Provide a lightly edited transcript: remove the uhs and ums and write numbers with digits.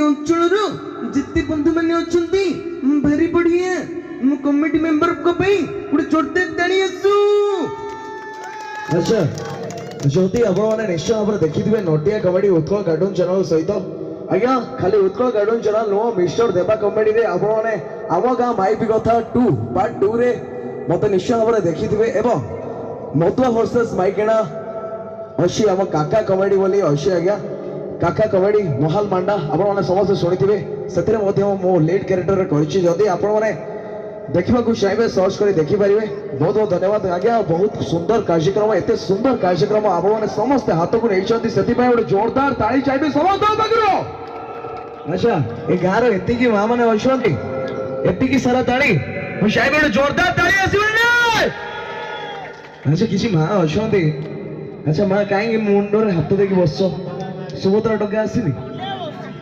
अंचल जिते बंधु मैंने अच्छी भारी बढ़िया मु कमिटी मेंबर को गोटे जोरदार ताली आसू। अच्छा जदि आपण निश्चय भाव देखिथे नटिया कमेडी उत्कल कार्टून चैनल सहित आज्ञा खाली उत्कल कार्टून चैनल नुह मिस्टर देवा कमेडी रे आपण आम गाँ माइपी कथा 2 पार्ट 2 रे मत निश्चय भाव देखिथे एवं मधुआ वर्सेस माइकेना अच्छी आम काका कमेडी बोली अच्छी आज्ञा काका कमेडी मोहाल मांडा आपण समस्त शुणी से मो लीड क्यारेक्टर करछि जदि आपण मैंने देखा चाहिए सर्च कर देखिपारे। बहुत बहुत धन्यवाद आज्ञा बहुत सुंदर कार्यक्रम एत सुंदर कार्यक्रम आप समस्त हाथ को नहीं से गोटे जोरदार ताली चाहिए समस्त। अच्छा ये गाँव एति माँ मैंने अच्छा एति सारा ताली चाहिए गोटे जोरदार ताली आस। अच्छा किसी माँ अच्छा अच्छा माँ कहीं मुंडे हाथ देखिए बस सुभद्रा टंका आसनी